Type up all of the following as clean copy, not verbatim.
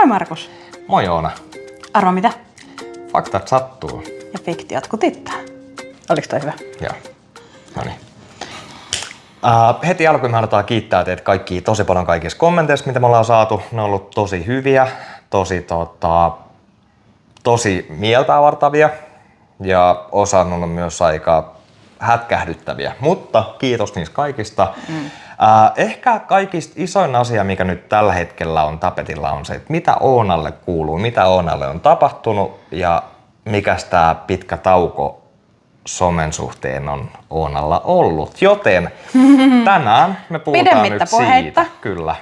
Moi Markus. Moi Oona. Arvo mitä? Faktat sattuu. Ja fiktiot kutittaa. Oliko toi hyvä? Joo. Noniin. Heti alkuun me halutaan kiittää teitä kaikkia tosi paljon kaikissa kommenteissa, mitä me ollaan saatu. Ne on ollut tosi hyviä, tosi mieltä avartavia ja osa on ollut myös aika hätkähdyttäviä. Mutta kiitos niistä kaikista. Ehkä kaikista isoin asia, mikä nyt tällä hetkellä on tapetilla, on se, että mitä Oonalle kuuluu, mitä Oonalle on tapahtunut ja mikä tämä pitkä tauko somen suhteen on Oonalla ollut. Joten tänään me puhutaan nyt siitä. Kyllä.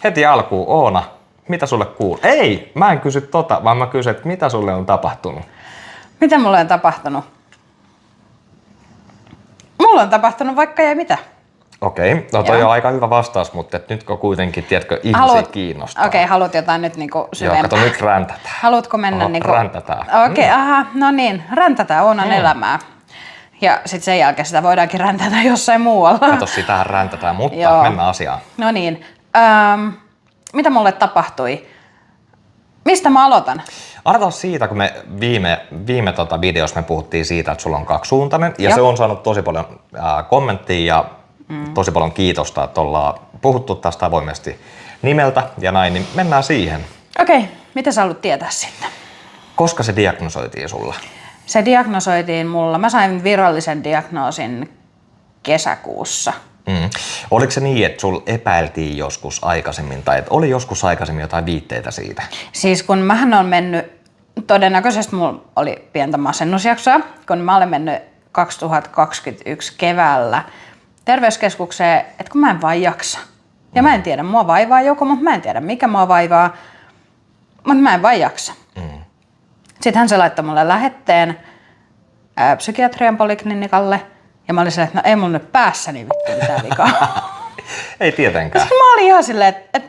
Heti alkuun, Oona, mitä sulle kuuluu? Ei, mä en kysy vaan mä kysyn, että mitä sulle on tapahtunut? Mitä mulle on tapahtunut? Mulla on tapahtunut vaikka ja mitä. Okei, no toi on aika hyvä vastaus, mutta nyt kun kuitenkin, tiedätkö, ihmisiä kiinnostaa. Okei, haluat jotain nyt niinku syvempää. Joo, kato nyt räntätään. Haluatko mennä niinku... Räntätään. Okei, no niin, räntätään Oonan elämää. Ja sit sen jälkeen sitä voidaankin räntätä jossain muualla. Kato, sitähän räntätään, mutta mennään asiaan. No niin, mitä mulle tapahtui? Mistä mä aloitan? Aloita siitä, kun me viime videossa me puhuttiin siitä, että sulla on kaksisuuntainen. Ja se on saanut tosi paljon kommenttia ja tosi paljon kiitosta, että ollaan puhuttu tästä avoimesti nimeltä ja näin, niin mennään siihen. Okei, mitä sä haluat tietää sitten? Koska se diagnosoitiin sulla? Se diagnosoitiin mulla. Mä sain virallisen diagnoosin kesäkuussa. Oliko se niin, että sulla epäiltiin joskus aikaisemmin tai että oli joskus aikaisemmin jotain viitteitä siitä? Siis kun mähän on mennyt, todennäköisesti mulla oli pientä masennusjaksoa, kun mä olen mennyt 2021 keväällä terveyskeskukseen, että kun mä en vaan jaksa. Ja mä en tiedä, mua vaivaa joku, mutta mä en tiedä mikä mua vaivaa, mutta mä en vaan jaksa. Sitten hän se laittoi mulle lähetteen psykiatrian poliklinikalle. Ja mä olin silleen, että no ei mulla nyt päässäni vittu mitään vikaa. Ei tietenkään. Sitten mä olin ihan silleen, että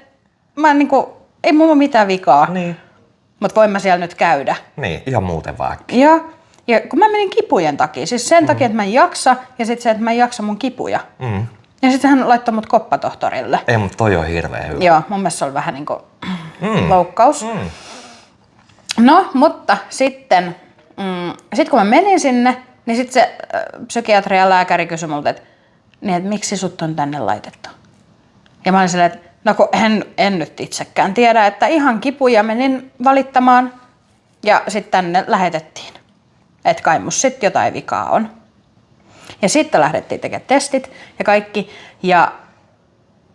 mä niinku, ei mulla mitään vikaa. Niin. Mut voin mä siellä nyt käydä. Niin, ihan muuten vaikka. Ja kun mä menin kipujen takia, siis sen takia, että mä en jaksa ja sitten se, että mä en jaksa mun kipuja. Ja sitten hän laittoi mut koppatohtorille. Ei, mutta toi on hirveän hyvä. Joo, mun mielestä se oli vähän niinku loukkaus. No, mutta sitten kun mä menin sinne, niin sitten se psykiatrian lääkäri kysyi multa, että miksi sut on tänne laitettu? Ja mä olin silleen, että no kun en nyt itsekään tiedä, että ihan kipuja menin valittamaan ja sitten tänne lähetettiin. Että kai mus sitten jotain vikaa on. Ja sitten lähdettiin tekemään testit ja kaikki ja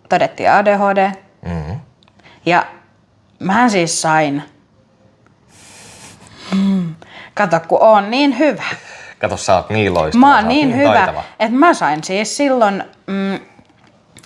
todettiin ADHD. Ja mähän siis sain, kato kun oon niin hyvä. Kato, sä oot niin loistava. Mä oon niin hyvä, että mä sain siis silloin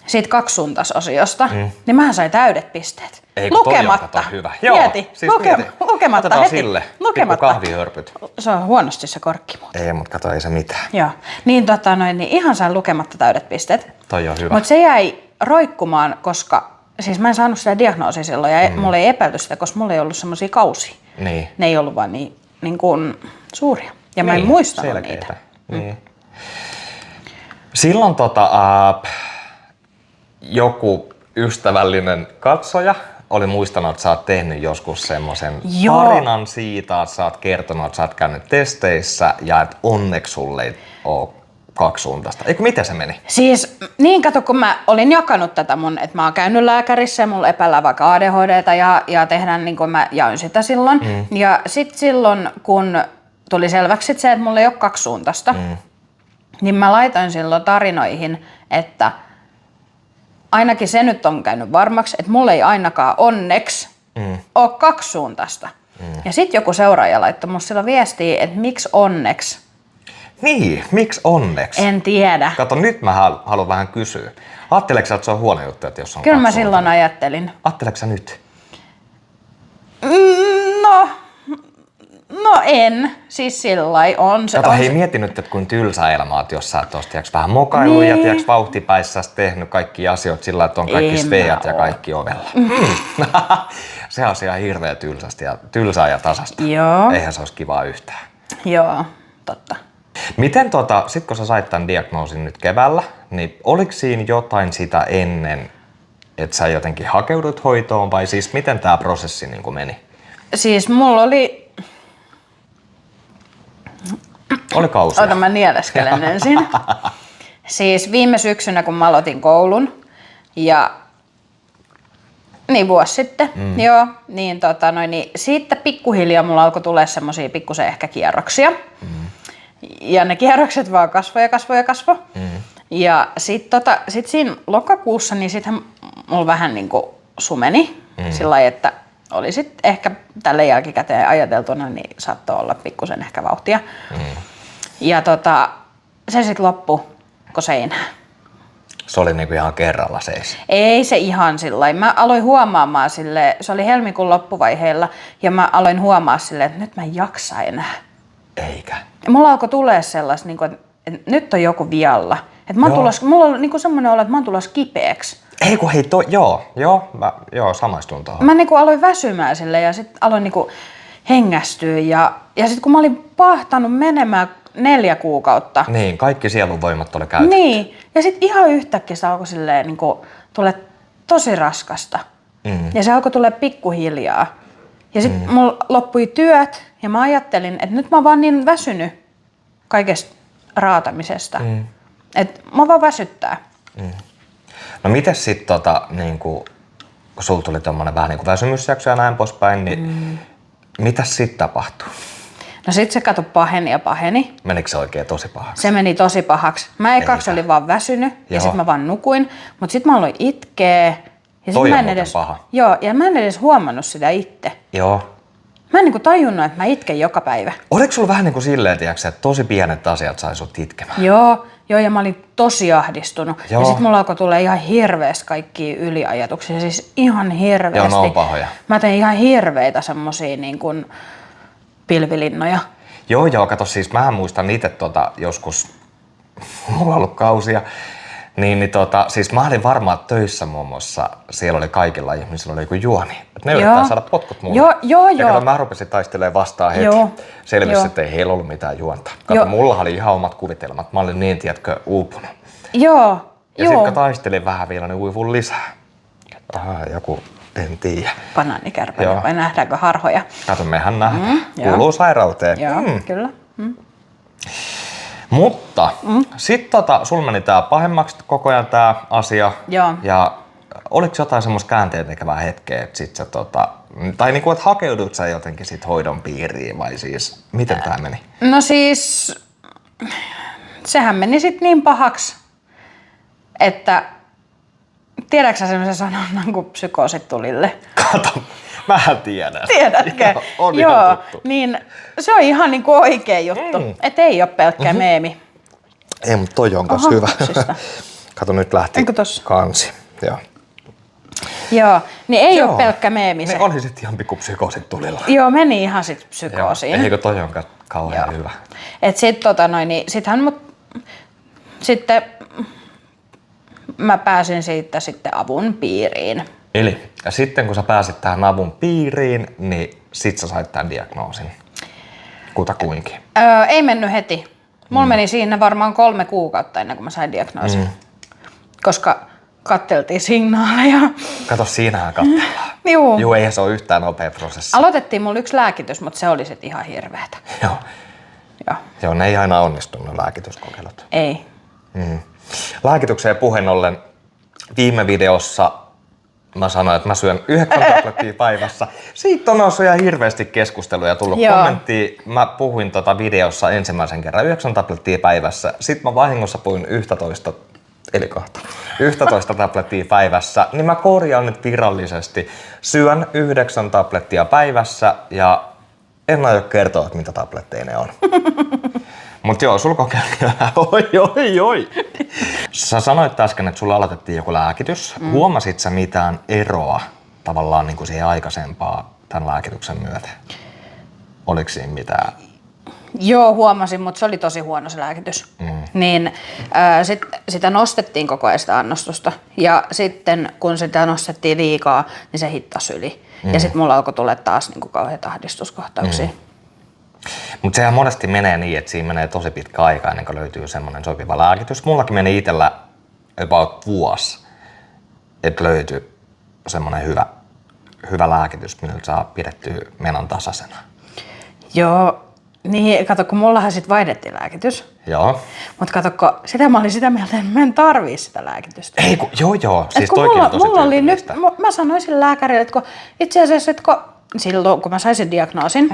siitä kaksisuuntaisosiosta, niin mähän sain täydet pisteet. Ei, lukematta. Hyvä. Joo, mieti. Siis Lukematta otetaan heti. Sille. Lukematta. Pikku kahvihörpyt. Se on huonosti se korkki muuten. Ei, mutta kato, ei se mitään. Joo. Niin, niin ihan sain lukematta täydet pisteet. Toi on hyvä. Mutta se jäi roikkumaan, koska siis mä en saanut sitä diagnoosia silloin ja mulla ei epäilty sitä, koska mulla ei ollut semmosia kausia. Niin. Ne ei ollut vaan niin kuin suuria. Ja mä en muistanut selkeitä. Niin. Silloin joku ystävällinen katsoja oli muistanut, että sä oot tehnyt joskus semmoisen tarinan siitä, että sä oot kertonut, että sä oot käynyt testeissä ja että onneksi sulle ei ole kaksisuuntaista. Eikö miten se meni? Siis niin kato, kun mä olin jakanut tätä että mä oon käynyt lääkärissä ja mulla epäillään vaikka ADHDta ja tehdään niin kuin mä jaoin sitä silloin. Ja sit silloin, kun tuli selväksi se, että mulla ei ole kaksisuuntaista, niin mä laitoin silloin tarinoihin, että ainakin se nyt on käynyt varmaksi, että mulla ei ainakaan onneksi ole kaksisuuntaista. Ja sit joku seuraaja laittoi musta silloin viestiä, että miksi onneksi. Niin, miksi onneksi? En tiedä. Kato, nyt mä haluan vähän kysyä. Ajatteleksä sä, että se on huono juttu, että jos on Kyllä mä silloin ajattelin. Ajatteleksä nyt? No en. Siis sillai on se. Kato, on hei se. Mieti nyt, että kuin tylsä elämä oot, jos sä oot vähän mokailu ja vauhtipäissä tehnyt kaikki asioita sillä, että on kaikki sveat ja kaikki ovella. Se on ihan hirveä tylsää ja tasasta. Joo. Eihän se olisi kivaa yhtään. Joo, totta. Miten sit kun sä sait tämän diagnoosin nyt keväällä, niin oliko siinä jotain sitä ennen, että sä jotenkin hakeudut hoitoon vai siis miten tää prosessi niin kuin meni? Siis mulla oli... Oli kausia. Ota mä nieleskelen ensin. Siis viime syksynä kun mä aloitin koulun ja niin vuosi sitten, joo, niin, niin siitä pikkuhiljaa mulla alkoi tulla semmosia pikkusen ehkä kierroksia. Ja ne kierrokset vaan kasvoi. Ja sit siinä lokakuussa, niin sittenhän mulla vähän niinku sumeni. Sillä lailla, että oli sit ehkä tälle jälkikäteen ajateltuna, niin saattoi olla pikkusen ehkä vauhtia. Ja se sit loppui kuin seinään. Se oli niinku ihan kerralla seis. Ei se ihan sillä lailla. Mä aloin huomaamaan sille, se oli helmikuun loppuvaiheella, ja mä aloin huomaa sille, että nyt mä en jaksa enää. Eikä. Ja mulla alkoi tulee sellaista, niin kuin, että nyt on joku vialla. Että mulla on niin semmoinen olo, että mä oon tulossa kipeäksi. Ei kun hei, joo, samaistun tuohon. Mä niin kuin aloin väsymään sille ja sitten aloin niin kuin hengästyä. Ja sitten kun mä olin pahtanut menemään 4 kuukautta. Niin, kaikki sielunvoimat oli käytetty. Niin, ja sitten ihan yhtäkkiä se alkoi silleen niin kuin tulee tosi raskasta. Ja se alkoi tulla pikkuhiljaa. Ja sitten mulla loppui työt ja mä ajattelin, että nyt mä oon vaan niin väsynyt kaikesta raatamisesta. Että mä vaan väsyttää. No mites sit niinku, kun sulla tuli tommonen vähän niinku väsymysjakso ja näin poispäin, niin mitäs sit tapahtui? No sit se kato paheni. Menikö se oikein tosi pahaksi? Se meni tosi pahaksi. Mä ekaksi olin vaan väsynyt ja sit mä vaan nukuin, mut sit mä aloin itkeä. Ja Toi sit on muuten paha. Joo, ja mä en edes huomannut sitä itse. Joo. Mä en niinku tajunnut, että mä itken joka päivä. Oliko sulla vähän niinku silleen, tiiäksä, että tosi pienet asiat sai sut itkemään? Joo, ja mä olin tosi ahdistunut. Joo. Ja sit mulla alkoi tulla ihan hirveästi kaikkia yliajatuksia, siis ihan hirveästi. Joo, ne on pahoja. Mä tein ihan hirveitä semmosia niin kuin pilvilinnoja. Joo, kato siis mähän muistan itse joskus, mulla on ollut kausia, siis mä olin varmaan töissä muun muassa, siellä oli kaikilla ihmisillä oli joku juoni. Et ne yrittää saada potkut mulle. Joo. Ja kato, mä rupesin taistelemaan vastaan heti. Selvisi, että ei heillä ollut mitään juonta. Kato, mulla oli ihan omat kuvitelmat. Mä olin niin, tiedätkö, uupunut. Joo. Ja sit kun taistelin vähän vielä, niin uivun lisää. Joku, en tiedä. Banaanikärpäinen vai nähdäänkö harhoja? Kato, mehän nähdään. Kuuluu sairauteen. Joo, kyllä. Mutta sit sulla meni tää pahemmaksi koko ajan tää asia. Joo. Ja oliko jotain semmoista käänteentekevää hetkeä, että sit sä tai niinku, että hakeudut sä jotenkin sit hoidon piiriin vai siis miten tää meni? No siis, sehän meni sit niin pahaksi, että tiedätkö sä semmoisen sanonnan kuin psykoosit tulille? Kato, mähän tiedän. Tiedätkö? Joo, on ihan tuttu. Niin se on ihan niinku oikea juttu, et ei oo pelkkä meemi. Ei, mutta toi on kanssa hyvä. Kato, nyt lähti kansi. Joo, niin ei oo pelkkä meemi se. Ne oli sit ihan pikku psykoosit tulilla. Joo, meni ihan sit psykoosiin. Eikö toi on kauhean hyvä? Et sit niin sitten mä pääsin siitä sitten avun piiriin. Eli ja sitten kun sä pääsit tähän avun piiriin, niin sit sä sait tämän diagnoosin. Kutakuinkin. Ei mennyt heti. Mulla meni siinä varmaan 3 kuukautta ennen kuin mä sain diagnoosin. Koska katteltiin signaaleja. Kato, siinähän katsellaan. Joo, ei se ole yhtään nopea prosessi. Aloitettiin mulla 1 lääkitys, mutta se oli sit ihan hirveetä. Joo, ne ei aina onnistunut lääkityskokeilut. Ei. Lääkitykseen puheen ollen viime videossa mä sanoin, että mä syön 9 tablettia päivässä. Siitä on noussut ihan hirveästi keskustelua ja tullut kommenttia. Mä puhuin videossa ensimmäisen kerran 9 tablettia päivässä. Sitten mä vahingossa puhuin 11 tablettia päivässä. Niin mä korjaan nyt virallisesti. Syön 9 tablettia päivässä ja en aio kertoa, että mitä tabletteja ne on. Mut joo, sulla kokeili. Oi. Sä sanoit äsken, että sulla aloitettiin joku lääkitys. Huomasit sä mitään eroa tavallaan niin kuin siihen aikaisempaan tämän lääkityksen myötä? Oliko siinä mitään? Joo, huomasin, mutta se oli tosi huono se lääkitys. Niin sitä nostettiin koko ajan sitä annostusta. Ja sitten kun sitä nostettiin liikaa, niin se hittasi yli. Ja sitten mulla alkoi tulla taas niin kuin kauheita ahdistuskohtauksia. Mutta sehän monesti menee niin, että siinä menee tosi pitkä aika ennen kuin löytyy semmoinen sopiva lääkitys. Mullakin meni itsellä about vuosi että löytyy semmoinen hyvä lääkitys, millä saa pidettyä menon tasaisena. Joo, niin kato, kun mullahan sit vaihdettiin lääkitys. Joo. Mut kato, sitä mä olin sitä mieltä, että mä en tarvii sitä lääkitystä. Ei, joo. Siis kun toikin on tosi mulla oli nyt, tyypillistä. mä sanoin sille lääkärille, että itse asiassa, silloin kun mä sain sen diagnoosin,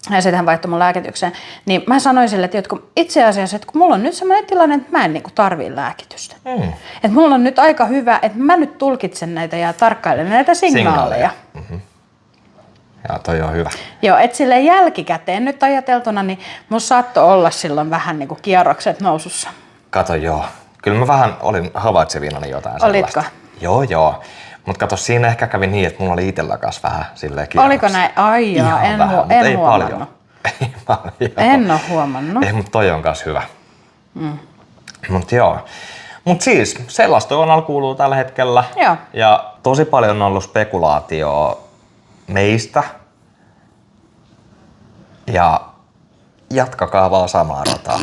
ja sitten hän vaihtoi mun lääkitykseen, niin mä sanoin sille, että itse asiassa, että kun mulla on nyt sellainen tilanne, että mä en niinku tarvii lääkitystä. Että mulla on nyt aika hyvä, että mä nyt tulkitsen näitä ja tarkkailen näitä signaaleja. Ja toi on hyvä. Joo, että silleen jälkikäteen nyt ajateltuna, niin musta saattoi olla silloin vähän niinku kierrokset nousussa. Kato joo. Kyllä mä vähän olin havaitsevinani jotain Olitko? Sellaista. Joo. Mut kato, siinä ehkä kävi niin, että mulla oli itsellä kanssa vähän silleen kierroksia. Oliko näin? Ai jaa, Ihan en vähän, mutta ei huomannut. paljon. Ei paljon. En oo huomannut. Ei, mutta toi on kanssa hyvä. Mut joo. Mut siis, sellaista on kuuluu tällä hetkellä. Joo. Ja tosi paljon on ollut spekulaatioa meistä. Ja jatkakaa vaan samaa rataa.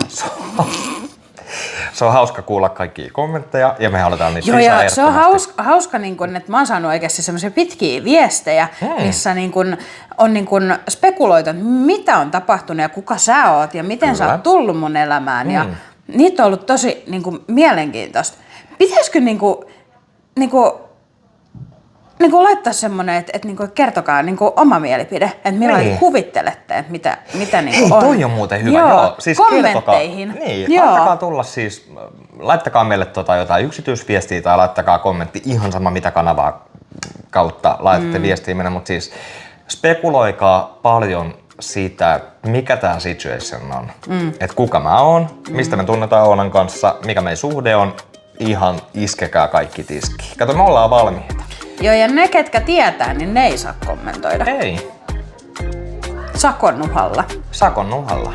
Se on hauska kuulla kaikkia kommentteja ja me aletaan niitä Joo, lisää ja se on ehdottomasti. hauska niin kun, että mä oon saanut oikeasti semmoisia pitkiä viestejä, missä niin kun, on niin kun spekuloitu, että mitä on tapahtunut ja kuka sä oot ja miten sä oot tullut mun elämään. Ja niitä on ollut tosi niin kun, mielenkiintoista. Pitäisikö laittaa semmoinen, että kertokaa oma mielipide, että millainen kuvittelette, että mitä Hei, on. toi on muuten hyvä. Joo, Siis kommentteihin. Niin, laittakaa tulla siis, laittakaa meille jotain yksityisviestiä tai laittakaa kommentti ihan sama mitä kanavaa kautta laitatte viestiä meille, mutta siis spekuloikaa paljon siitä, mikä tää situation on. Että kuka mä oon, mistä me tunnetaan Oonan kanssa, mikä meidän suhde on, ihan iskekää kaikki tiskiin. Kato, me ollaan valmiita. Joo, ja ne, ketkä tietää, niin ne ei saa kommentoida. Ei. Sakon nuhalla. Sakon nuhalla.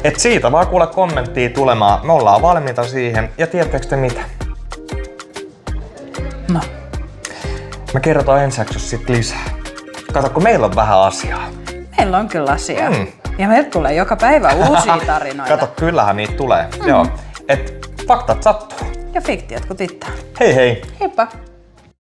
Et siitä vaan kuule kommenttia tulemaan. Me ollaan valmiita siihen. Ja tiedättekö te mitä? No. Me kerrotaan ensi jaksossa sit lisää. Kato, kun meillä on vähän asiaa. Meillä on kyllä asiaa. Ja meillä tulee joka päivä uusia tarinoita. Kato, kyllähän niitä tulee. Joo. Et faktat sattuu. Ja fiktiot kutittaa. Hei hei. Heippa.